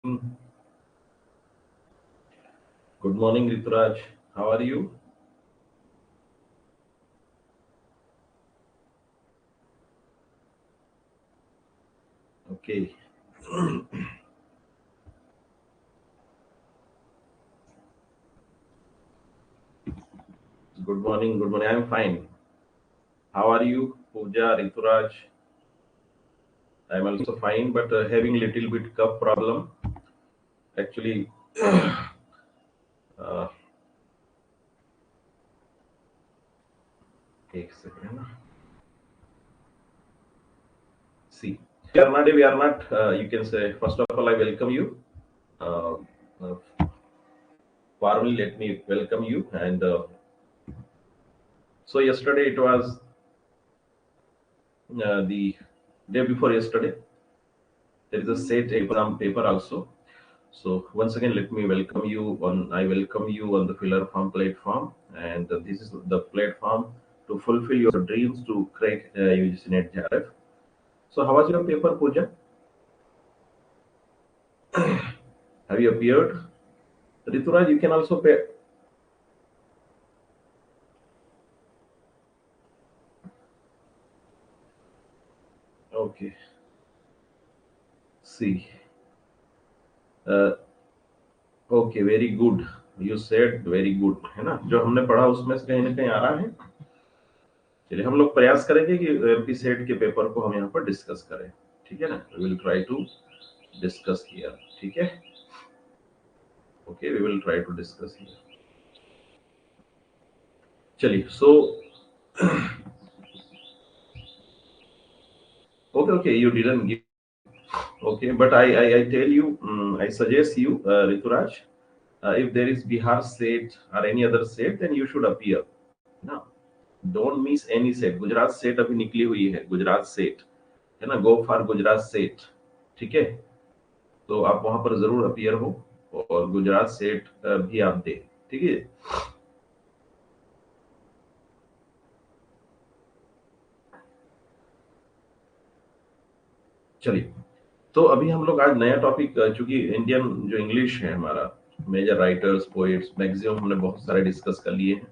Good morning, Rituraj. How are you? Okay. Good morning. Good morning. I'm fine. How are you, Pooja, Rituraj? I'm also fine, but having little bit cough problem. Actually, uh, एक second. See, we are not. You can say. First of all, I welcome you. Uh, uh, Warmly, let me welcome you. And so yesterday it was the day before yesterday. There is a set exam paper also. So once again, let me welcome you on. I welcome you on the Filler Farm platform, and this is the platform to fulfill your dreams to crack UGC NET JRF. So how was your paper, Pooja? Have you appeared? Rituraj, you can also pay. Okay. See. Uh, okay, very good. You said very good, है ना? जो हमने पढ़ा उसमें से कहीं ना कहीं आ रहा है. चलिए हम लोग प्रयास करेंगे कि एमपी सेट के पेपर को हम यहाँ पर डिस्कस करें. ठीक है ना? We will try to discuss here. ठीक है? Okay, we will try to discuss here. चलिए, so okay, you didn't give. Okay, but I tell you, I suggest you, Rituraj, if there is Bihar state or any other state, then you should appear. ना, don't miss any state. Gujarat state अभी निकली हुई है, Gujarat state, है ना? Go for Gujarat state. ठीक है? तो आप वहां पर जरूर अपीयर हो और गुजरात सेट भी आप दे. ठीक है? चलिए, तो अभी हम लोग आज नया टॉपिक, चूंकि इंडियन जो इंग्लिश है हमारा, मेजर राइटर्स पोएट्स मैक्सिमम हमने बहुत सारे डिस्कस कर लिए हैं.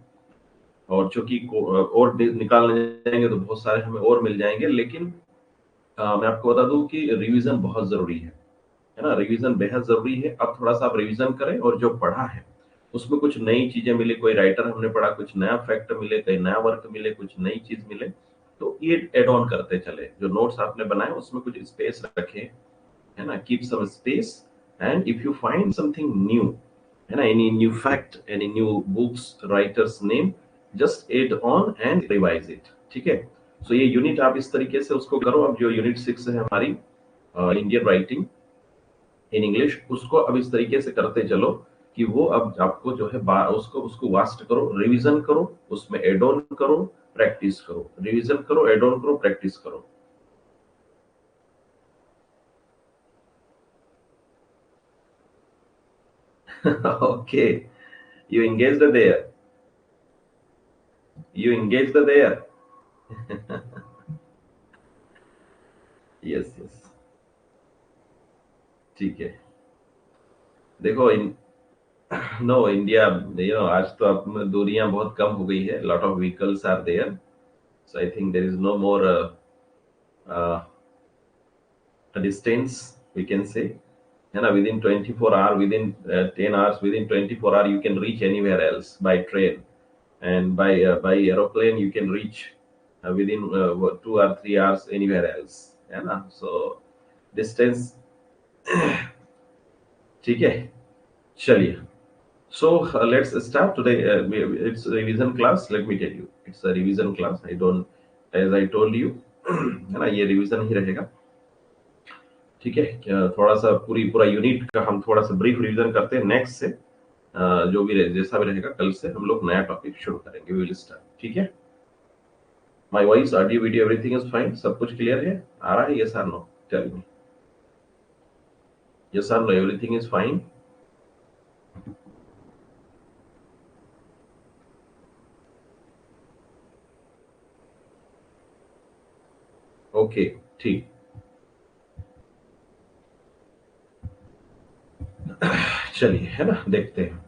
और चूंकि और निकालने जाएंगे तो बहुत सारे हमें और मिल जाएंगे, लेकिन मैं आपको बता दूं कि रिवीजन बहुत जरूरी है ना? रिवीजन बेहद जरूरी है. अब थोड़ा सा आप रिवीजन करें और जो पढ़ा है उसमें कुछ नई चीजें मिले, कोई राइटर हमने पढ़ा, कुछ नया फैक्ट मिले, कोई नया वर्क मिले, कुछ नई चीज मिले, तो ये एड ऑन करते चले. जो नोट्स आपने बनाए उसमें कुछ स्पेस रखें, है ना? Keep some space. And if you find something new, है ना, any new fact, any new books writers name, just add on and revise it. ठीक है? सो ये यूनिट आप इस तरीके से उसको करो. अब जो यूनिट 6 है हमारी, इंडियन राइटिंग इन इंग्लिश, उसको अब इस तरीके से करते चलो कि वो अब आपको जो है उसको उसको वास्ट करो, रिवीजन करो, उसमें एड ऑन करो, प्रैक्टिस करो, रिवीजन करो, एड ऑन करो, प्रैक्टिस करो. Okay, you engaged there. You engaged there. Yes, yes. ठीक है. देखो इन नो इंडिया, आज तो अब दूरियां बहुत कम हो गई है. Lot of vehicles are there. So I think there is no more distance, we can say. And within 24 hour, within 10 hours, within 24 hour, you can reach anywhere else by train. And by aeroplane you can reach within 2 or 3 hours anywhere else, है ना? So distance. ठीक है? चलिए. So let's start today. It's a revision class. Let me tell you, it's a revision class. I don't, as I told you, है ना, ये revision ही रहेगा. ठीक है? थोड़ा सा पूरा यूनिट का हम थोड़ा सा ब्रीफ रिवीजन करते हैं. नेक्स्ट से जो भी जैसा भी रहेगा, कल से हम लोग नया टॉपिक शुरू करेंगे. We will start. ठीक है? My voice, audio, video, everything is fine. सब कुछ क्लियर है? आ रहा है? यस और नो? Tell me. यस और no? Everything is fine? Okay. ठीक. चलिए, है ना, देखते हैं।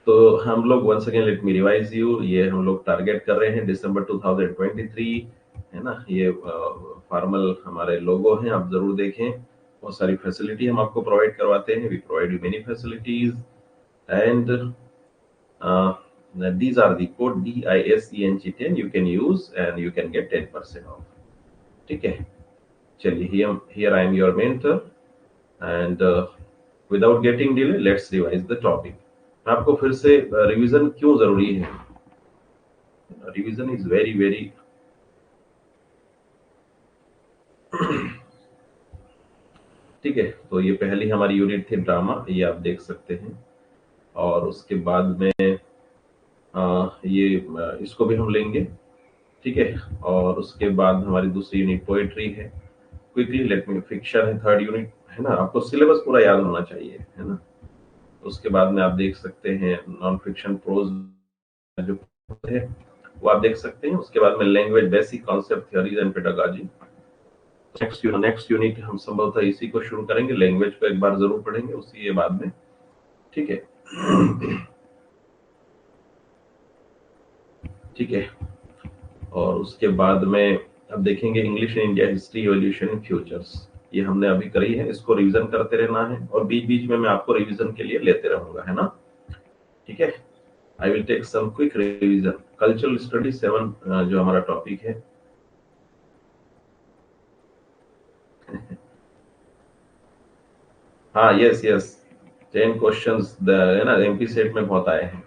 तो हम लोग once again let me revise you, ये हम लोग टारगेट कर रहे हैं दिसंबर 2023, है ना। ये फॉर्मल हमारे लोगो हैं, आप जरूर देखें। बहुत सारी फैसिलिटी हम आपको प्रोवाइड करवाते हैं, we provide you many facilities and these are the code DISENG10 you can use and you can get 10% off। ठीक है, चलिए, here I am your mentor and without getting delay let's revise the topic। आपको फिर से revision क्यों जरूरी है? Revision is very very ठीक है। तो ये पहली हमारी यूनिट थी ड्रामा, ये आप देख सकते हैं। और उसके बाद में इसको भी हम लेंगे, ठीक है। और उसके बाद हमारी दूसरी यूनिट पोएट्री है। क्विकली लेट मी, फिक्शन है थर्ड यूनिट, है ना। आपको सिलेबस पूरा याद होना चाहिए, है ना। उसके बाद में आप देख सकते हैं नॉन फिक्शन प्रोज जो है वो आप देख सकते हैं। उसके बाद में language basic concept theories and pedagogy. Next unit हम संभवतः इसी को शुरू करेंगे, लैंग्वेज को एक बार जरूर पढ़ेंगे, उसी ये बाद में, ठीक है। ठीक है, और उसके बाद में अब देखेंगे English in India history evolution futures. ये हमने अभी करी है, इसको रिवीजन करते रहना है और बीच बीच में मैं आपको रिवीजन के लिए लेते रहूंगा, है ना। ठीक है, I will take some quick revision. Cultural study 7 जो हमारा टॉपिक है। हाँ, यस यस, 10 क्वेश्चंस है ना, एमपी सेट में बहुत आए हैं,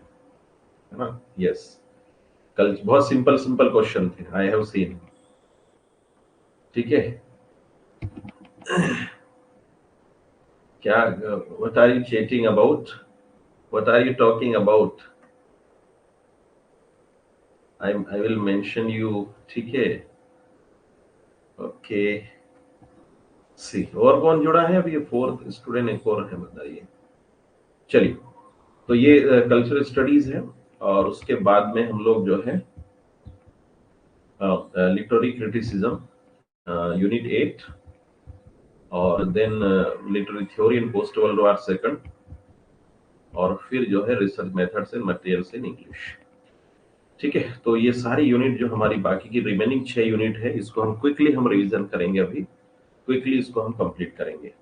है ना। यस, कल बहुत सिंपल सिंपल क्वेश्चन थे, आई हैव सीन। ठीक है, क्या, what are you chatting about, what are you talking about? I will mention you, ठीक है। ओके, सी, और कौन जुड़ा है? अभी ये फोर्थ स्टूडेंट एक और है, बताइए। चलिए, तो ये कल्चरल स्टडीज है। और उसके बाद में हम लोग जो है लिटरेरी क्रिटिसिज्म यूनिट 8, और देन लिटरेरी थ्योरी इन पोस्ट वर्ल्ड वॉर सेकंड, और फिर जो है research methods and materials in English. ठीक है, तो ये सारी यूनिट जो हमारी बाकी की रिमेनिंग 6 यूनिट है, इसको हम क्विकली हम रिवीजन करेंगे, अभी क्विकली इसको हम कंप्लीट करेंगे।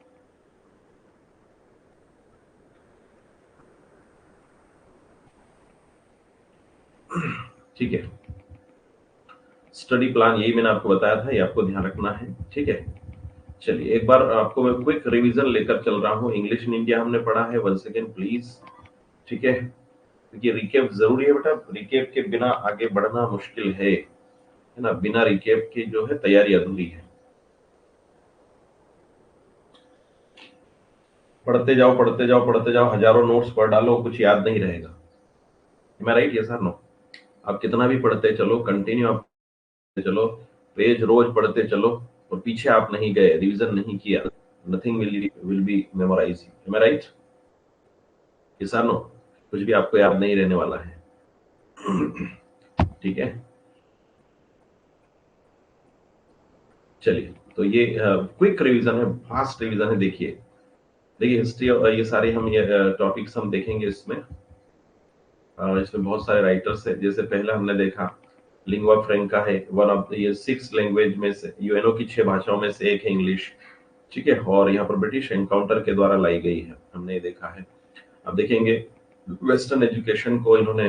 ठीक है, स्टडी प्लान यही मैंने आपको बताया था, ये आपको ध्यान रखना है, ठीक है। चलिए, एक बार आपको मैं क्विक रिवीजन लेकर चल रहा हूँ। इंग्लिश इन इंडिया हमने पढ़ा है, वन सेकेंड प्लीज, ठीक है। क्योंकि रिकेप जरूरी है बेटा, रिकेप के बिना आगे बढ़ना मुश्किल है ना। बिना रिकेप के जो है तैयारी अधूरी है। पढ़ते जाओ पढ़ते जाओ पढ़ते जाओ, हजारों नोट्स पढ़ डालो, कुछ याद नहीं रहेगा। मैं राइट, यस सर नो? आप कितना भी पढ़ते चलो, कंटिन्यू आप चलो, पेज रोज पढ़ते चलो, और पीछे आप नहीं गए, रिवीजन नहीं किया, nothing will be memorise. Am I right, yes sir no? कुछ भी आपको याद नहीं रहने वाला है। ठीक है, चलिए, तो ये क्विक रिवीजन है, फास्ट रिवीजन है। देखिए देखिए, हिस्ट्री और ये सारे हम ये टॉपिक्स हम देखेंगे इसमें। इसमें बहुत सारे राइटर्स है, जैसे पहले हमने देखा लिंगुआ फ्रेंका है, वन ऑफ ये 6 लैंग्वेज में से, यूएनओ की 6 भाषाओं में से एक है इंग्लिश, ठीक है। और यहाँ पर ब्रिटिश एनकाउंटर के द्वारा लाई गई है, हमने ये देखा है। अब देखेंगे वेस्टर्न एजुकेशन को इन्होंने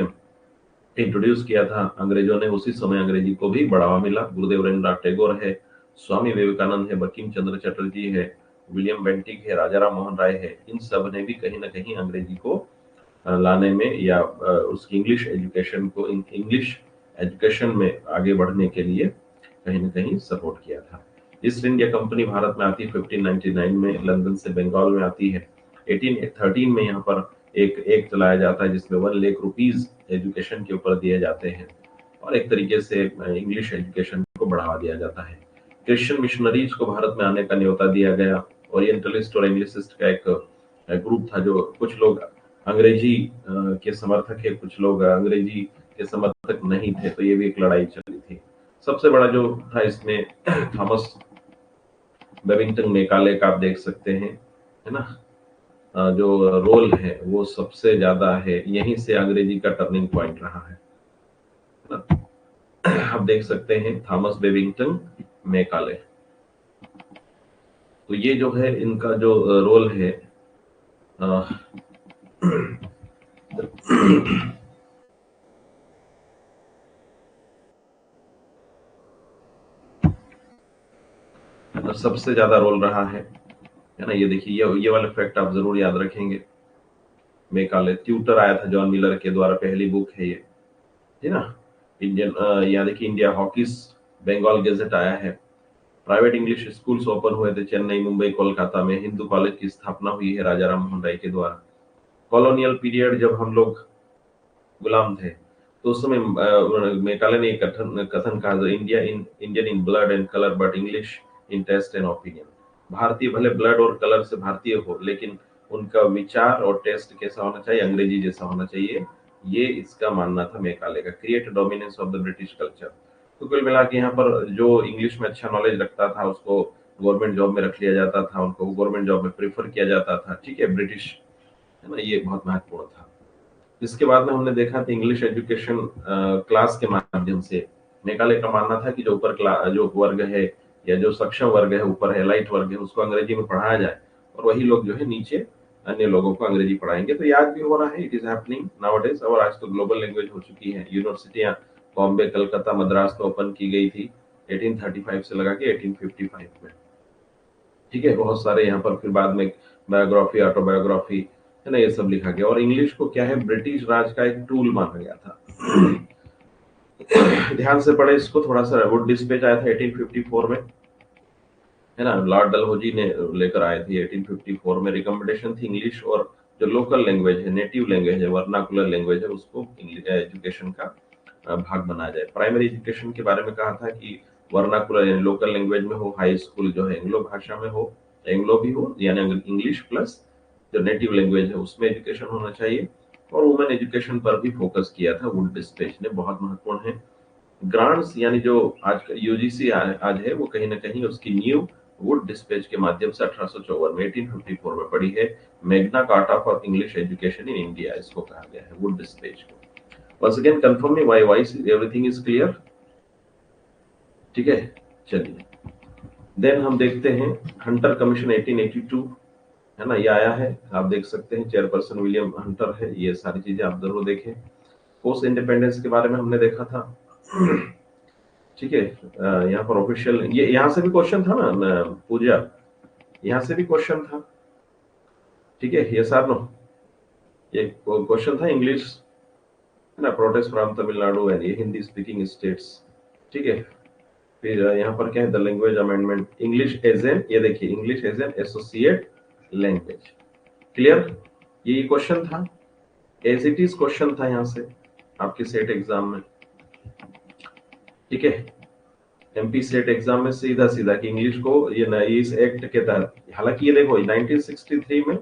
इंट्रोड्यूस किया था अंग्रेजों ने, उसी समय अंग्रेजी को भी बढ़ावा मिला। गुरुदेव रविन्द्रनाथ टैगोर है, स्वामी विवेकानंद है, बंकिम चंद्र चटर्जी है, विलियम बेंटिक है, राजा राम मोहन राय है। इन सब ने भी कहीं ना कहीं अंग्रेजी को लाने में, या उसकी इंग्लिश एजुकेशन को, इंग्लिश एजुकेशन में आगे बढ़ने के लिए कहीं ना कहीं सपोर्ट किया था। ईस्ट इंडिया कंपनी भारत में आती है 1599 में, लंदन से बंगाल में आती है। 1813 में यहाँ पर एक एक चलाया जाता है जिसमें 1 लाख रुपीज एजुकेशन के ऊपर दिए जाते हैं, और एक तरीके से इंग्लिश एजुकेशन को बढ़ावा दिया जाता है। क्रिश्चियन मिशनरीज को भारत में आने का न्योता दिया गया। ओरिएंटलिस्ट और इंग्लिसिस्ट का एक ग्रुप था, जो कुछ लोग अंग्रेजी के समर्थक है, कुछ लोग अंग्रेजी के समर्थक नहीं थे, तो ये भी एक लड़ाई चली थी। सबसे बड़ा जो था इसमें थॉमस बेबिंगटन मैकाले का आप देख सकते हैं, है ना। जो रोल है वो सबसे ज्यादा है, यहीं से अंग्रेजी का टर्निंग पॉइंट रहा है ना। आप देख सकते हैं थॉमस बेबिंगटन, मैकाले, तो ये जो है इनका जो रोल है, अ, सबसे ज्यादा रोल रहा है ना। ये देखिए, ये वाला फैक्ट आप जरूर याद रखेंगे। मैकाले ट्यूटर आया था जॉन मिलर के द्वारा, पहली बुक है ये, है ना। इंडियन यहाँ देखिए, इंडिया हॉकीज, बंगाल गेजेट आया है। प्राइवेट इंग्लिश स्कूल्स ओपन हुए थे चेन्नई, मुंबई, कोलकाता में। हिंदू कॉलेज की स्थापना हुई है राजा राम मोहन राय के द्वारा। कॉलोनियल पीरियड, जब हम लोग गुलाम थे, तो उस समय मैकाले ने एक कथन कथन कहा था, Indian in blood and colour but English in taste and opinion. भारतीय भले ब्लड और कलर से भारतीय हो, लेकिन उनका विचार और टेस्ट कैसा होना चाहिए, अंग्रेजी जैसा होना चाहिए। ये इसका मानना था मैकाले का। Create dominance of the British culture. तो कुल मिला के यहाँ पर जो इंग्लिश में अच्छा नॉलेज रखता था उसको गवर्नमेंट जॉब में रख लिया जाता था, उनको गवर्नमेंट जॉब में प्रेफर किया जाता था, ठीक है, ब्रिटिश, है ना। ये बहुत महत्वपूर्ण था। इसके बाद में हमने देखा था इंग्लिश एजुकेशन क्लास के माध्यम से। मेकाले का मानना था कि जो ऊपर जो वर्ग है या जो सक्षम वर्ग है, ऊपर है लाइट वर्ग है, उसको अंग्रेजी में पढ़ाया जाए, और वही लोग जो है नीचे अन्य लोगों को अंग्रेजी पढ़ाएंगे। तो याद भी हो रहा है, इट इज हैपनिंग नाउअडेज। और आज तो ग्लोबल लैंग्वेज हो चुकी है। यूनिवर्सिटियां बॉम्बे, कलकत्ता, मद्रास में ओपन की गई थी 1835 से लगा के 1855 में, ठीक है। बहुत सारे यहाँ पर फिर बाद में बायोग्राफी, ऑटोबायोग्राफी, है ना, ये सब लिखा गया। और इंग्लिश को क्या है, ब्रिटिश राज का एक टूल माना गया था। ध्यान से पढ़े इसको थोड़ा सा। वुड डिस्पैच आया था 1854 में, है ना, लॉर्ड डलहौजी ने लेकर आए थे 1854 में। रिकमेंडेशन थी इंग्लिश और जो लोकल लैंग्वेज है, नेटिव लैंग्वेज है, वर्नाकुलर लैंग्वेज है, उसको एजुकेशन का भाग बनाया जाए। प्राइमरी एजुकेशन के बारे में कहा था कि वर्नाकुलर यानी लोकल लैंग्वेज में हो, हाई स्कूल जो है एंग्लो भाषा में हो, एंग्लो भी हो यानी इंग्लिश प्लस जो नेटिव लैंग्वेज है उसमें एजुकेशन होना चाहिए। और वुमेन एजुकेशन पर भी फोकस किया था वुड डिस्पैच ने, बहुत महत्वपूर्ण है। ग्रांट्स यानी जो आज यूजीसी आज है, वो कहीं ना कहीं उसकी न्यू वुड डिस्पैच के माध्यम से 1854 में 1854 में पड़ी है। Magna carta for English education in India इसको कहा गया है, वुड डिस्पैच को। once again confirm me why everything is clear, ठीक है। चलिए, देन हम देखते हैं हंटर कमीशन 1882, है ना, ये आया है। आप देख सकते हैं चेयरपर्सन विलियम हंटर है। ये सारी चीजें आप जरूर देखें। पोस्ट इंडिपेंडेंस के बारे में हमने देखा था, ठीक है। यहाँ पर ऑफिशियल, ये यहाँ से भी क्वेश्चन था ना पूजा, यहाँ से भी क्वेश्चन था, ठीक है। ये सार नो, ये क्वेश्चन था इंग्लिश, है ना, प्रोटेस्ट फ्रॉम तमिलनाडु एंड ये हिंदी स्पीकिंग स्टेट्स, ठीक है। फिर यहाँ पर क्या है, the language amendment, English as an, ये देखिए, English as an associate language, clear. ये क्वेश्चन था, एज इट इज क्वेश्चन था यहाँ से आपके सेट एग्जाम में, ठीक है। एमपी सेट एग्जाम में सीधा सीधा कि इंग्लिश को ये इस एक्ट के तहत, हालांकि ये देखो 1963 में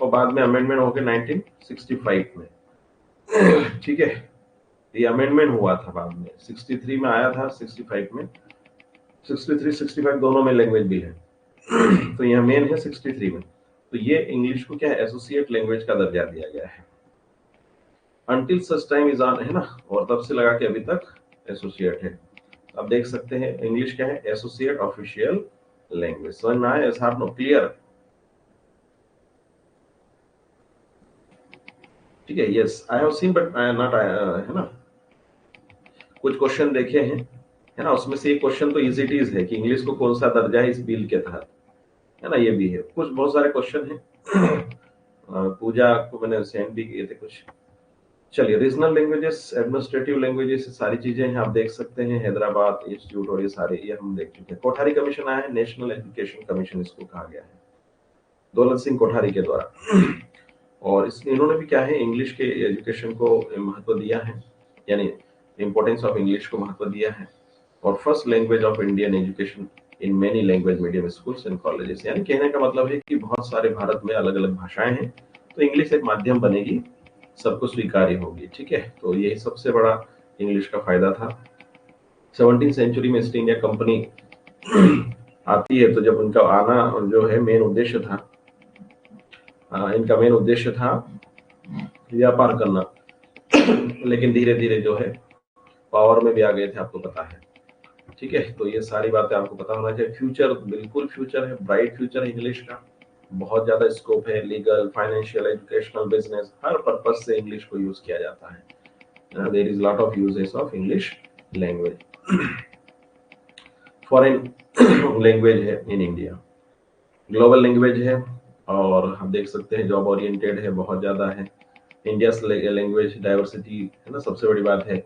और बाद में अमेंडमेंट हो गया 1965 में, ठीक है। ये अमेंडमेंट हुआ था बाद में, 63 में आया था, 65 में, 63 65 दोनों में लैंग्वेज भी है। तो यह मेन है 63 में। तो ये इंग्लिश को क्या है, एसोसिएट लैंग्वेज का दर्जा दिया गया है। Until such time is on, है ना, और तब से लगा के अभी तक एसोसिएट है। आप देख सकते हैं इंग्लिश क्या है, एसोसिएट ऑफिशियल लैंग्वेज। समझ में आया, ऐसा नो, क्लियर, ठीक है। Yes, I have seen but I not, है ना। कुछ क्वेश्चन देखे हैं, है ना, उसमें से एक क्वेश्चन तो इजी इज है कि इंग्लिश को कौन सा दर्जा है इस बिल के तहत, है ना, ये भी है। कुछ बहुत सारे क्वेश्चन हैं। पूजा को मैंने सेंड भी किए थे कुछ। चलिए, रीजनल लैंग्वेजेस, एडमिनिस्ट्रेटिव लैंग्वेजेस, सारी चीजें हैं, आप देख सकते हैं। हैदराबाद इंस्टीट्यूट और ये सारे, ये हम देख चुके हैं। कोठारी कमीशन आया है, नेशनल एजुकेशन कमीशन इसको कहा गया है, दौलत सिंह कोठारी के द्वारा। और इस इन्होंने भी क्या है, इंग्लिश के एजुकेशन को महत्व दिया है, यानी इंपॉर्टेंस ऑफ इंग्लिश को महत्व दिया है। और first language of Indian education in many language medium schools and colleges, यानी कहने का मतलब है कि बहुत सारे भारत में अलग अलग भाषाएं हैं, तो इंग्लिश एक माध्यम बनेगी, सबको स्वीकार्य होगी, ठीक है। तो यही सबसे बड़ा इंग्लिश का फायदा था। 17वीं सेंचुरी में ईस्ट इंडिया कंपनी आती है, तो जब उनका आना जो है मेन उद्देश्य था इनका मेन उद्देश्य था व्यापार करना, लेकिन धीरे धीरे जो है पावर में भी आ गए थे, आपको पता है। ठीक है, तो ये सारी बातें आपको पता होना चाहिए। फ्यूचर, बिल्कुल फ्यूचर है, ब्राइट फ्यूचर है इंग्लिश का, बहुत ज्यादा स्कोप है। लीगल, फाइनेंशियल, एजुकेशनल, बिजनेस, हर पर्पज से इंग्लिश को यूज किया जाता है। There is lot of uses of English language. Foreign language है इन इंडिया, ग्लोबल लैंग्वेज है, और हम देख सकते हैं जॉब ओरिएंटेड है, बहुत ज्यादा है। इंडिया लैंग्वेज डाइवर्सिटी है ना, सबसे बड़ी बात है।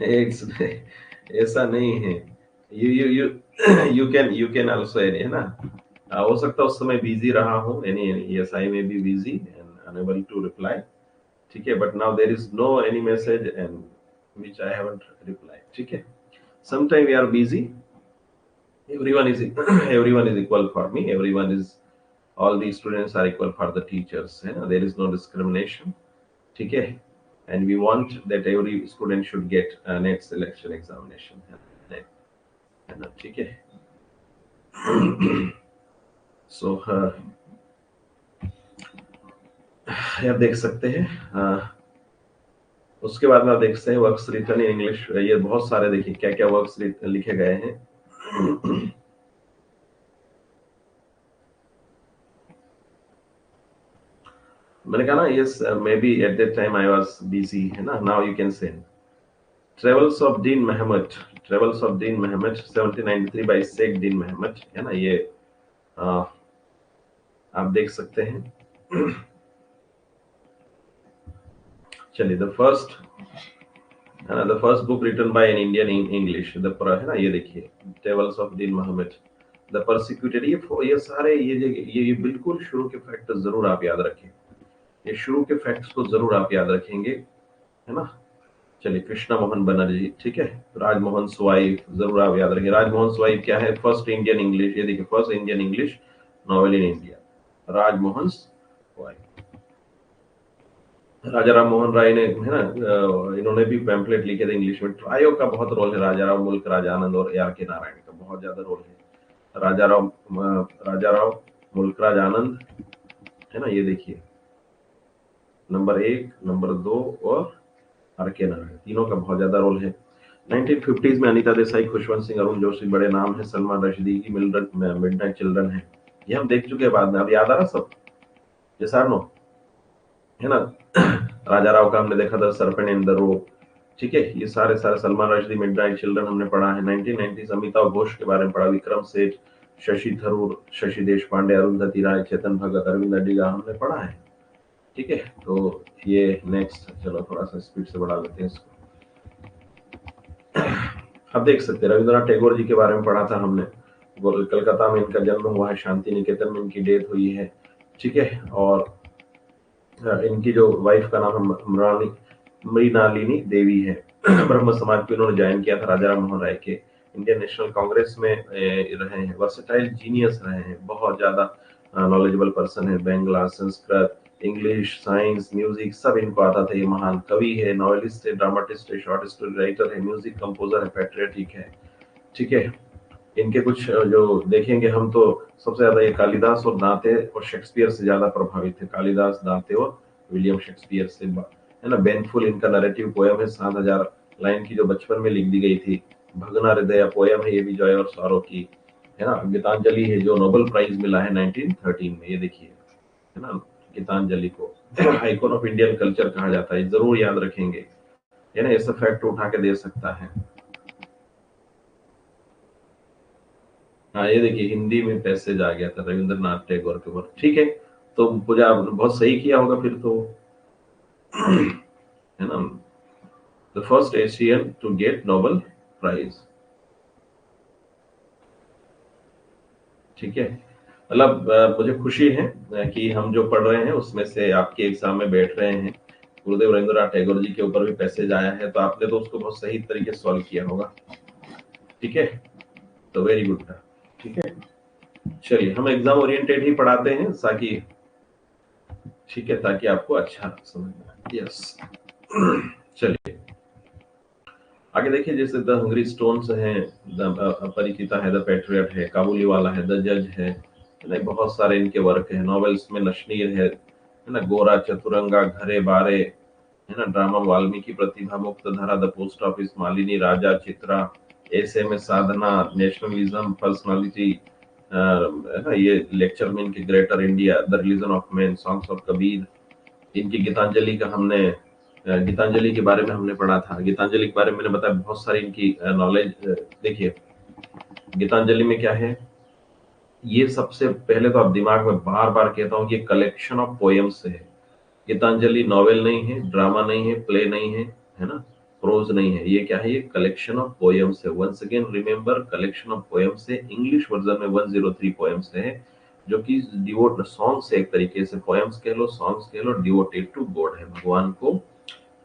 It's, ऐसा नहीं है। यू यू कैन आल्सो है ना। हो सकता है उस समय बिजी रहा हूँ, यानी yes I may be busy and unable to reply. ठीक है, but now there is no any message and which I haven't reply. ठीक है, sometime we are busy. Everyone is everyone is equal for me, everyone is, all the students are equal for the teachers, है ना, there is no discrimination। ठीक है, and we want that every student should get a net selection examination, है ना, ठीक है। सो आप देख सकते हैं, उसके बाद में आप देख सकते हैं वर्क्स रिटन इन इंग्लिश। ये बहुत सारे, देखिए क्या क्या वर्क्स लिखे गए हैं। मैंने कहा ना, yes may be at that time I was busy, है ना। Now you can send travels of Dean Mahomed, travels of Dean Mahomed 1793 by Sheikh Dean Mahomed, है ना। ये आप देख सकते हैं। चलिए, द फर्स्ट, है ना, the first book written by an Indian in English, the, है ना, ये देखिए travels of Dean Mahomed, the persecuted. ये सारे ये बिल्कुल शुरू के फैक्ट जरूर आप याद रखें, ये शुरू के फैक्ट्स को जरूर आप याद रखेंगे, है ना। चलिए, कृष्णा मोहन बनर्जी, ठीक है। राजमोहन स्वाइफ जरूर आप याद रखें। राजमोहन स्वाइफ क्या है? फर्स्ट इंडियन इंग्लिश, ये देखिए, first Indian English novel in India, Rajmohan's wife. Raja Ram Mohan Roy ने, है ना, इन्होंने भी पैम्पलेट लिखे थे इंग्लिश में। ट्रायो का बहुत रोल है, राजा राव, मुल्क राज आनंद और आर के नारायण का बहुत ज्यादा रोल है। राजा राव, मुल्क राज आनंद, है ना, ये देखिए नंबर 1, नंबर 2 और आर के नारायण, तीनों का बहुत ज्यादा रोल है। 1950s में अनीता देसाई, खुशवंत सिंह, अरुण जोशी बड़े नाम है। सलमान रश्दी की मिडनाइट चिल्ड्रन है, ये हम देख चुके हैं बाद में। अब याद आ रहा सब, ये सार नो, है ना। राजा राव का हमने देखा था, सरपेंट इन द रो, ठीक है। ये सारे सारे सलमान रश्दी, मिडनाइट चिल्ड्रन हमने पढ़ा है। 1990s अमिताभ घोष के बारे में पढ़ा, विक्रम सेठ, शशि थरूर, शशि देश पांडे, अरुंधति राय, चेतन भगत, अरविंद अडिगा हमने पढ़ा है, ठीक है। तो ये नेक्स्ट, चलो थोड़ा सा स्पीड से बढ़ा लेते हैं इसको। अब देख सकते हैं रविंद्रनाथ टैगोर जी के बारे में पढ़ा था हमने। कलकत्ता में इनका जन्म हुआ है, शांति निकेतन में इनकी डेथ हुई है, ठीक है। और इनकी जो वाइफ का नाम है मृणालिनी देवी है। ब्रह्म समाज को इन्होंने ज्वाइन किया था राजा राम मोहन राय के। इंडियन नेशनल कांग्रेस में रहे हैं, वर्सेटाइल जीनियस रहे हैं, बहुत ज्यादा नॉलेजेबल पर्सन है। Bangla, Sanskrit, English, science, music सब इनको आता था। ये महान कवि है, नॉवेलिस्ट है, ड्रामाटिस्ट है, शॉर्ट स्टोरी राइटर है, म्यूजिक कंपोजर है, पैट्रियटिक है, ठीक है। इनके कुछ जो देखेंगे हम, तो सबसे ज्यादा ये कालिदास और दांते और शेक्सपियर से ज्यादा प्रभावित थे। कालिदास, दांते और विलियम शेक्सपियर से, है ना। बेनफुल इनका नैरेटिव पोयम है, 7000 लाइन की, जो बचपन में लिख दी गई थी। भगना हृदय पोयम है, ये भी जॉय और सॉरो की, है ना। गीतांजलि है, जो नोबेल प्राइज मिला है 1913 में, ये देखिए, है ना। गीतांजलि को आइकॉन ऑफ इंडियन कल्चर कहा जाता है, जरूर याद रखेंगे, है ना। ऐसा फैक्ट उठा के दे सकता है। हाँ, ये देखिए हिंदी में पैसेज आ गया था रविंद्रनाथ टैगोर के ऊपर, ठीक है। तो पूजा बहुत सही किया होगा फिर तो, है ना। The first Asian to get Nobel prize, ठीक है। मतलब मुझे खुशी है कि हम जो पढ़ रहे हैं उसमें से आपके एग्जाम में बैठ रहे हैं। गुरुदेव रविंद्रनाथ टैगोर जी के ऊपर भी पैसेज आया है, तो आपने तो उसको बहुत सही तरीके से सॉल्व किया होगा, ठीक है। तो वेरी गुड था, ठीक है। चलिए, हम एग्जाम ओरिएंटेड ही पढ़ाते हैं, ताकि, ठीक है, ताकि आपको अच्छा समझ में आए। यस। चलिए, आगे देखिए जैसे द हंग्री स्टोन्स है, द अपरिचिता है, द पैट्रियट है, काबुली वाला है, द जज है ना, बहुत सारे इनके वर्क है। नॉवेल्स में नशनीर है ना, गोरा, चतुरंगा, घरे बारे, है ना, ड्रामा वाल्मीकि प्रतिभा, मुक्त धारा, द पोस्ट ऑफिस, मालिनी, राजा, चित्रा, ऐसे में साधना, नेशनलिज्म, पर्सनालिटी, है ना, ये लेक्चर में इनके greater India, the religion of man, songs of Kabir. इनकी गीतांजलि का हमने गीतांजलि के बारे में हमने पढ़ा था। गीतांजलि के बारे में मैंने बताया, बहुत सारी इनकी नॉलेज। देखिए गीतांजलि में क्या है, ये सबसे पहले तो आप दिमाग में बार बार कहता हूँ, ये कलेक्शन ऑफ पोएम्स है। गीतांजलि नॉवेल नहीं है, ड्रामा नहीं है, प्ले नहीं है ना, प्रोज नहीं है, ये क्या है, ये कलेक्शन ऑफ पोएम्स है। Once again remember, collection of poems है। इंग्लिश वर्जन में 103 पोएम्स है, जो कि डिवोट सॉन्ग्स है, एक तरीके से पोएम्स कह लो, सॉन्ग्स कह लो, डिवोटेड टू गॉड है, भगवान को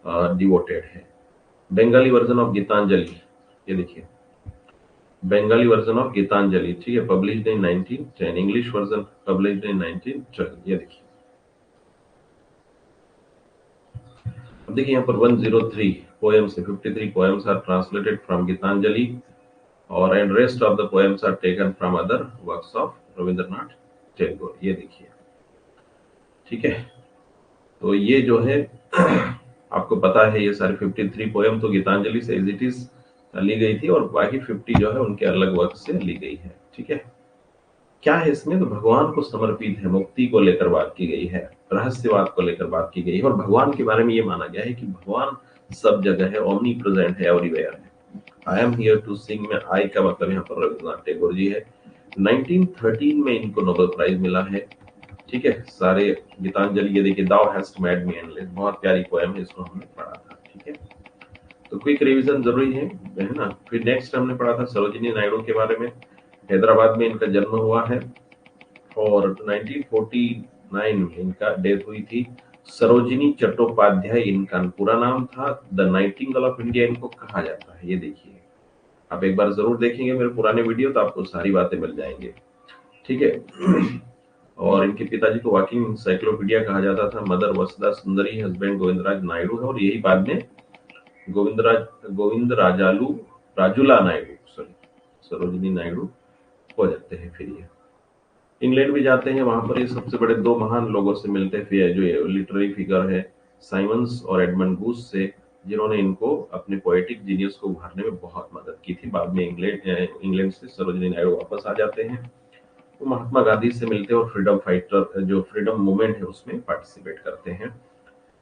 डिवोटेड है। बंगाली वर्जन ऑफ गीतांजलि, ये देखिए, बंगाली वर्जन ऑफ गीतांजलि, ठीक है, published in 1910। English version published in 1912। ये देखिए, अब देखिए यहाँ पर 103 पोएम्स है, 53 poems are translated from Gitanjali, और and rest of the poems are taken from other works of Rabindranath Tagore. ये देखिए, ठीक है। तो ये जो है आपको पता है, ये सारे 53 पोएम तो गीतांजलि से एज इट इज ली गई थी, और बाकी 50 जो है उनके अलग वर्क से ली गई है, ठीक है। क्या है इसमें, तो भगवान को समर्पित है, मुक्ति को लेकर बात की गई है, रहस्यवाद को लेकर बात की गई है, और भगवान के बारे में ये माना गया है कि भगवान सब जगह है, ओमनी प्रेजेंट है, एवरीवेयर है। I am here to sing में आई का मतलब यहाँ पर रविन्द्रनाथ टैगोर जी है। 1913 में इनको नोबेल प्राइज मिला है, ठीक है। सारे गीतांजलि, ये देखिए, thou hast made me endless, बहुत प्यारी पोएम है, इसको हमने पढ़ा था, ठीक है। तो क्विक रिवीजन जरूरी है ना। फिर नेक्स्ट हमने पढ़ा था सरोजिनी नायडू के बारे में। हैदराबाद में इनका जन्म हुआ है, और 1949 में इनका डेथ हुई थी। सरोजिनी चट्टोपाध्याय इनका पूरा नाम था। द नाइटिंगेल ऑफ इंडिया इनको कहा जाता है। ये देखिए, आप एक बार जरूर देखेंगे मेरे पुराने वीडियो, तो आपको सारी बातें मिल जाएंगे, ठीक है। और इनके पिताजी को वॉकिंग इंसाइक्लोपीडिया कहा जाता था। मदर वसुधा सुंदरी, हस्बैंड गोविंदराज नायडू है, और यही बाद में गोविंद राजालू, राजूला नायडू, सॉरी, सरोजिनी नायडू हो जाते हैं। फिर ये इंग्लैंड भी जाते हैं, वहां पर ये सबसे बड़े दो महान लोगों से मिलते हैं, फिर जो ये लिटरेरी फिगर है, साइमंस और एडमंड गूस से, जिन्होंने इनको अपने पोएटिक जीनियस को उभारने में बहुत मदद की थी। बाद में इंग्लैंड से सरोजिनी नायडू वापस आ जाते हैं, वो महात्मा गांधी से मिलते हैं, और फ्रीडम फाइटर, जो फ्रीडम मूवमेंट है, उसमें पार्टिसिपेट करते हैं।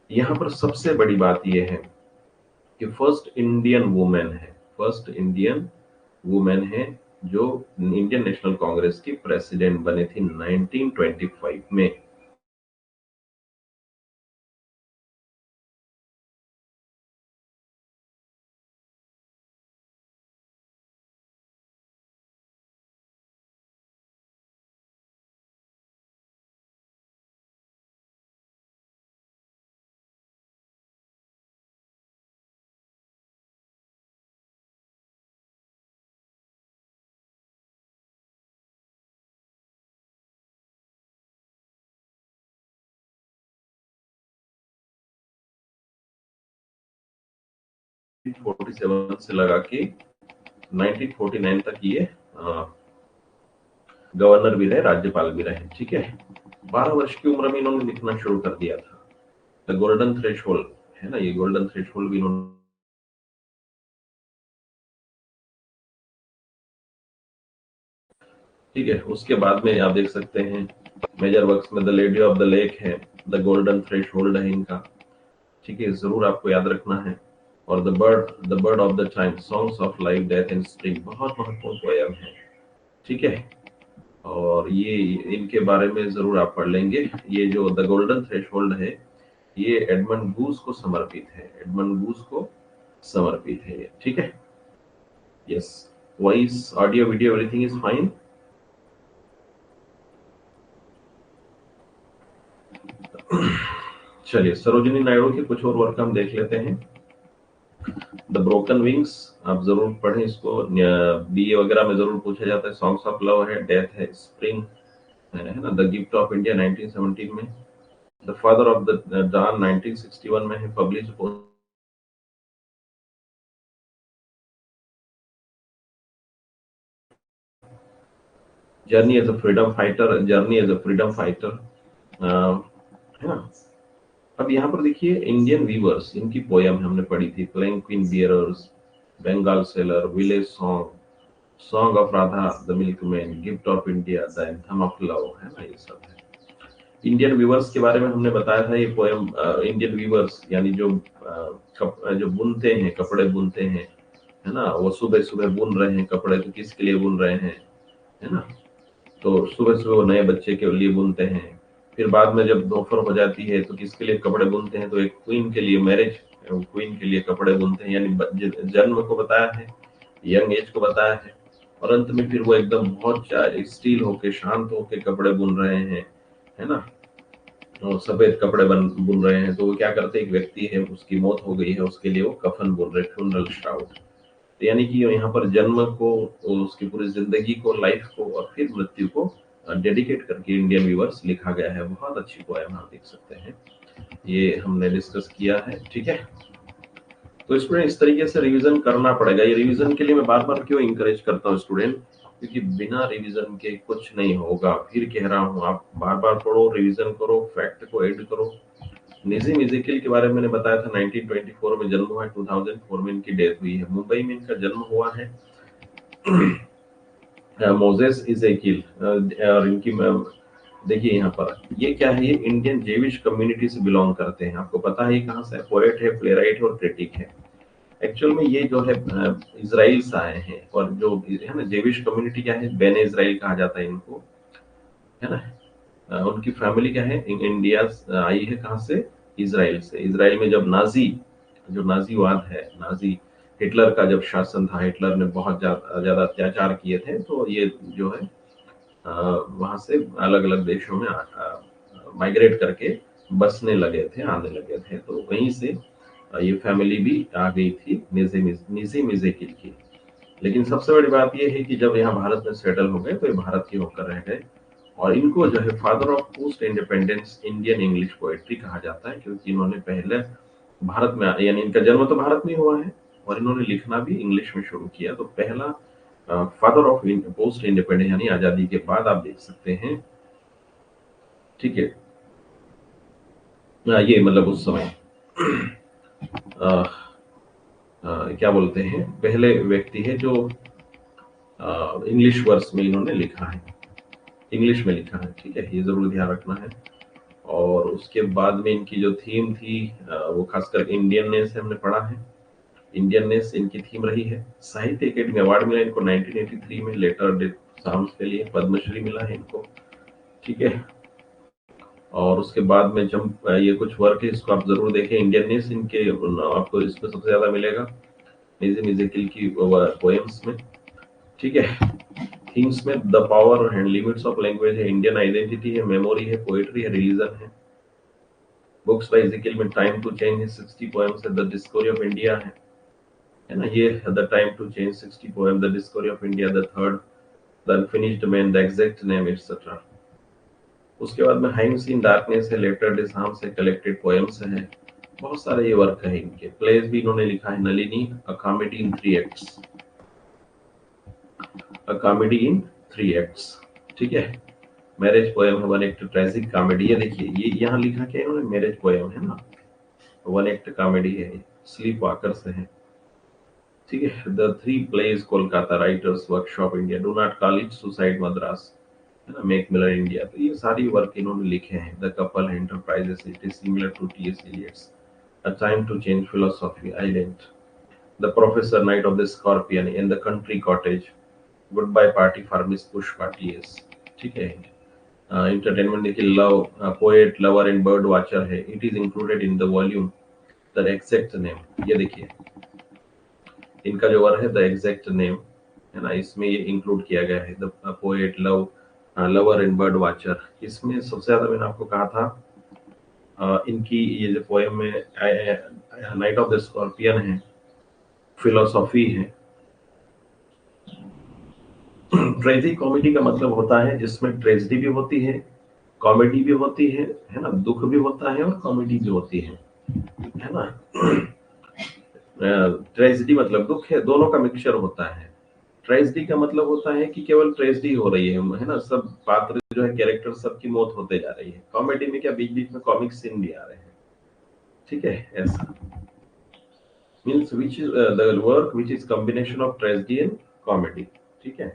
यहाँ पर सबसे बड़ी बात यह है कि फर्स्ट इंडियन वुमेन है, फर्स्ट इंडियन वुमेन है जो इंडियन नेशनल कांग्रेस की प्रेसिडेंट बने थी 1925 में। फोर्टी सेवन से लगा के 1949 तक ये गवर्नर भी रहे, राज्यपाल भी रहे, ठीक है। 12 वर्ष की उम्र में इन्होंने लिखना शुरू कर दिया था। द गोल्डन थ्रेशोल्ड है ना, ये गोल्डन थ्रेशोल्ड भी इन्होंने, ठीक है। उसके बाद में आप देख सकते हैं मेजर वर्क्स में the lady of the lake है, द गोल्डन थ्रेशोल्ड है इनका, ठीक है, जरूर आपको याद रखना है। और the bird of the time, songs of life, death and spring, बहुत महत्वपूर्ण पोयम है, ठीक है। और ये इनके बारे में जरूर आप पढ़ लेंगे। ये जो द गोल्डन थ्रेशोल्ड है, ये एडमंड गूस को समर्पित है, एडमंड गूस को समर्पित है ये, ठीक है। Yes, voice, audio, video, everything is fine. चलिए, सरोजिनी नायडू के कुछ और वर्क हम देख लेते हैं। द ब्रोकन विंग्स, आप जरूर पढ़ें इसको, बीए वगैरह में जरूर पूछा जाता है। सॉन्ग्स ऑफ लव है, डेथ है, स्प्रिंग है ना, द गिफ्ट ऑफ इंडिया 1917 में, the father of the dawn 1961 में है, publish journey as a freedom fighter, journey as a freedom fighter, है ना। अब यहाँ पर देखिए इंडियन वीवर्स, इनकी पोयम हमने पढ़ी थी, palanquin bearers, Bengal sailor, village song, song of Radha the milkman, gift of India, the anthem of love, है ना, ये सब है। इंडियन वीवर्स के बारे में हमने बताया था, ये पोयम इंडियन वीवर्स यानी जो जो बुनते हैं, कपड़े बुनते हैं, है ना, वो सुबह सुबह बुन रहे हैं कपड़े, तो किसके लिए बुन रहे हैं, है ना। तो सुबह सुबह वो नए बच्चे के लिए बुनते हैं। फिर बाद में जब दोपहर हो जाती है तो किसके लिए कपड़े बुनते हैं, तो एक क्वीन के लिए, मैरिज क्वीन के लिए कपड़े बुनते हैं, यानी जन्म को बताया है, यंग एज को बताया है, और अंत में फिर वो एकदम बहुत स्टील होके, शांत होके कपड़े बुन रहे हैं, है ना। और सफेद कपड़े बुन रहे हैं, तो वो क्या करते हैं, एक व्यक्ति है उसकी मौत हो गई है, उसके लिए वो कफन बुन रहे, फ्यूनरल श्राउड। यानी कि यहाँ पर जन्म को, उसकी पूरी जिंदगी को, लाइफ को, और फिर मृत्यु को डेडिकेट करके इंडियन व्यूवर्स लिखा गया है। बहुत अच्छी पोएम आप देख सकते हैं, ये हमने डिस्कस किया है, ठीक है। तो स्टूडेंट इस तरीके से रिवीजन करना पड़ेगा। ये रिवीजन के लिए मैं बार बार क्यों इंकरेज करता हूँ स्टूडेंट, क्योंकि बिना रिवीजन के कुछ नहीं होगा। फिर कह रहा हूँ, आप बार बार पढ़ो, रिवीजन करो, फैक्ट को ऐड करो। निज़िम इज़ेकियल के बारे में मैंने बताया था, 1924 में जन्म हुआ है, 2004 में इनकी डेथ हुई है। मुंबई में इनका जन्म हुआ है। मोजेस इज़ेकियल, और इनकी देखिए यहाँ पर ये क्या है, ये इंडियन जेविश कम्युनिटी से बिलोंग करते हैं। आपको पता है ये कहाँ से, पोएट है, प्लेराइट है और क्रिटिक है। एक्चुअल में ये जो है इजराइल से आए हैं, और जो है ना जेविश कम्युनिटी क्या है, बेने इजराइल कहा जाता है इनको, है ना। उनकी फैमिली क्या है, इंडिया आई है कहाँ से, इजराइल से। इजराइल में जब नाजी, जो नाजीवाद है, नाजी हिटलर का जब शासन था, हिटलर ने बहुत ज्यादा अत्याचार किए थे, तो ये जो है वहां से अलग अलग देशों में माइग्रेट करके बसने लगे थे, आने लगे थे। तो वहीं से ये फैमिली भी आ गई थी निज़िम इज़ेकिल की। लेकिन सबसे बड़ी बात ये है कि जब यहाँ भारत में सेटल हो गए, तो ये भारत के होकर रह गए। और इनको जो है father of post independence Indian English poetry कहा जाता है, क्योंकि इन्होंने पहले भारत में, यानी इनका जन्म तो भारत में हुआ है, और इन्होंने लिखना भी इंग्लिश में शुरू किया। तो पहला फादर ऑफ पोस्ट इंडिपेंडेंस, यानी आजादी के बाद, आप देख सकते हैं, ठीक है। ये मतलब उस समय क्या बोलते हैं, पहले व्यक्ति है जो इंग्लिश वर्स में इन्होंने लिखा है, इंग्लिश में लिखा है, ठीक है, ये जरूर ध्यान रखना है। और उसके बाद में इनकी जो थीम थी, वो खासकर इंडियननेस हमने पढ़ा है, इंडियननेस इनकी थीम रही है। साहित्य अकेडमी अवार्ड मिला इनको 1983 में, लेटर डेट साम्स के लिए पद्मश्री मिला है इनको, ठीक है। और उसके बाद में जब ये कुछ वर्क है, इसको आप जरूर देखें, इंडियननेस इनके, आपको इसमें सबसे ज्यादा मिलेगा निज़िम इज़ेकिल की पोएम्स में, ठीक है। थीम्स में the power and limits of language है, इंडियन आइडेंटिटी है, मेमोरी है, पोएट्री है, रिलीजन है। बुक्स बाय इज़ेकियल में टाइम टू चेंज है, 60 पोएम्स है, द डिस्कवरी ऑफ इंडिया है ना, ये the time to change 60 poem, the discovery of India, the third, the unfinished man, the exact name, etcetera. उसके बाद में हाइम्स इन डार्कनेस है, लेटर डे साम्स है, कलेक्टेड पोएम्स है, बहुत सारे ये वर्क है इनके। प्लेस भी इन्होंने लिखा है, Nalini a comedy in 3 acts, a comedy in 3 acts, ठीक है। मैरिज पोएम है, वन एक्ट ट्रेजिक कॉमेडी, ये देखिए, ये यहाँ लिखा क्या है इन्होंने, मैरिज पोएम है ना, वन एक्ट कॉमेडी है, स्लीप वॉकर से है, ठीक है। The 3 plays Kolkata, writers workshop India, do not call it suicide Madras, है ना, मेक मिलर इंडिया, तो ये सारी वर्क इन्होंने लिखे हैं। The couple enterprises, it is similar to T S Eliot's a time to change philosophy island, the professor night of the scorpion, in the country cottage, good bye party for miss Pushpa T S, ठीक है। Entertainment देखिए, love, poet, lover and bird watcher है, it is included in the volume, the exact name, ये देखिए इनका जो work है, the exact name, है ना, इसमें ये इंक्लूड किया गया है। The poet, love, lover and bird watcher, इसमें सबसे ज्यादा मैंने आपको कहा था, इनकी ये जो पोएम में नाइट ऑफ द स्कॉर्पियन है, फिलोसॉफी है। ट्रेजिक कॉमेडी का मतलब होता है जिसमें ट्रेजिडी भी होती है, कॉमेडी भी होती है ना, दुख भी होता है और कॉमेडी भी होती है ना। ट्रेजिडी मतलब दुख है, दोनों का मिक्सचर होता है। ट्रेजेडी का मतलब होता है कि केवल ट्रेजेडी हो रही है ना, सब पात्र जो है कैरेक्टर सबकी मौत होते जा रही है। कॉमेडी में क्या बीच बीच में कॉमिक सीन भी आ रहे हैं, ठीक है। ऐसा means which is the work which is combination of tragedy and comedy, ठीक है।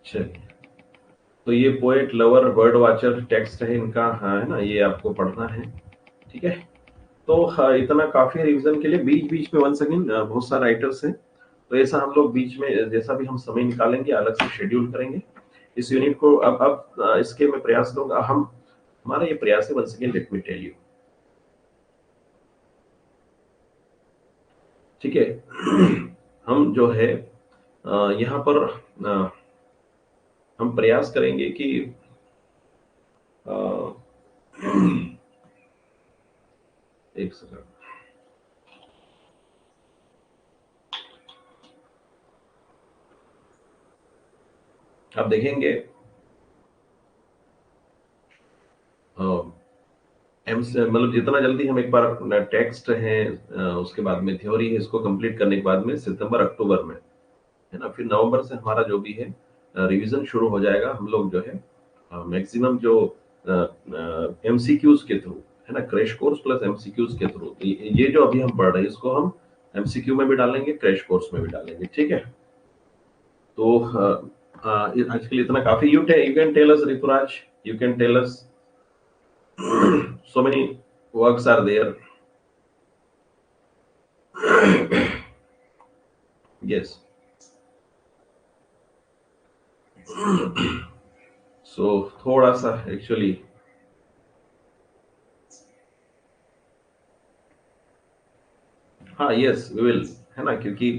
चलिए, तो ये poet lover bird watcher text है इनका, हाँ, है ना, ये आपको पढ़ना है, ठीक है। तो हाँ, इतना काफी है रिवीजन के लिए। बीच बीच में वन सेकेंड बहुत सारे राइटर्स हैं, तो ऐसा हम लोग बीच में जैसा भी हम समय निकालेंगे अलग से शेड्यूल करेंगे इस यूनिट को। अब इसके मैं प्रयास करूंगा, हम हमारा ये प्रयास है, one second let me tell you, ठीक है। हम जो है यहाँ पर हम प्रयास करेंगे कि अ, एक सेकंड, आप देखेंगे एम से मतलब जितना जल्दी हम एक बार टेक्स्ट है उसके बाद में थ्योरी है, इसको कंप्लीट करने के बाद में सितंबर अक्टूबर में, है ना, फिर नवंबर से हमारा जो भी है रिवीजन शुरू हो जाएगा। हम लोग जो है मैक्सिमम जो एमसीक्यूज के थ्रू, है ना, क्रैश कोर्स प्लस एमसीक्यूज के थ्रू, ये जो अभी हम पढ़ रहे हैं इसको हम एमसीक्यू में भी डालेंगे, क्रैश कोर्स में भी डालेंगे, ठीक है। तो आज के लिए इतना काफी। You can tell us Rituraj, you can tell us so many works are there. Yes, so थोड़ा सा एक्चुअली, हाँ, यस वी विल, है ना, क्योंकि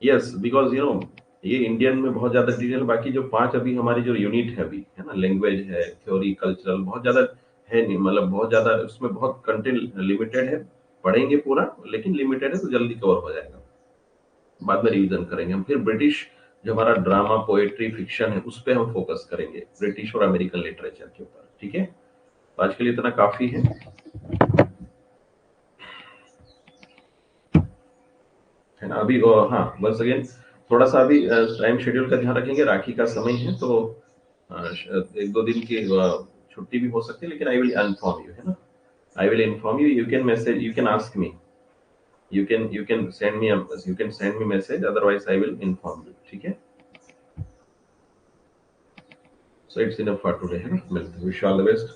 यस बिकॉज यू नो ये इंडियन में बहुत ज्यादा डिटेल, बाकी जो 5 अभी हमारी जो यूनिट है अभी, है ना, लैंग्वेज है, थ्योरी, कल्चरल, बहुत ज्यादा है नहीं, मतलब बहुत ज्यादा उसमें बहुत कंटेंट लिमिटेड है। पढ़ेंगे पूरा, लेकिन लिमिटेड है तो जल्दी कवर हो जाएगा, बाद में रिवीजन करेंगे हम। फिर ब्रिटिश जो हमारा ड्रामा, पोएट्री, फिक्शन है उस पर हम फोकस करेंगे, ब्रिटिश और अमेरिकन लिटरेचर के ऊपर, ठीक है। तो आज के लिए इतना काफी है ना। अभी हाँ, बस अगेन थोड़ा सा अभी टाइम शेड्यूल का ध्यान रखेंगे, राखी का समय है तो एक दो दिन की छुट्टी भी हो सकती है, लेकिन आई विल इन्फॉर्म यू, है ना, I will inform you, you can message, you can ask me, you can send me message, otherwise I will inform you, ठीक है। So it's enough for today, है ना, मिलते हैं, विश ऑल द बेस्ट।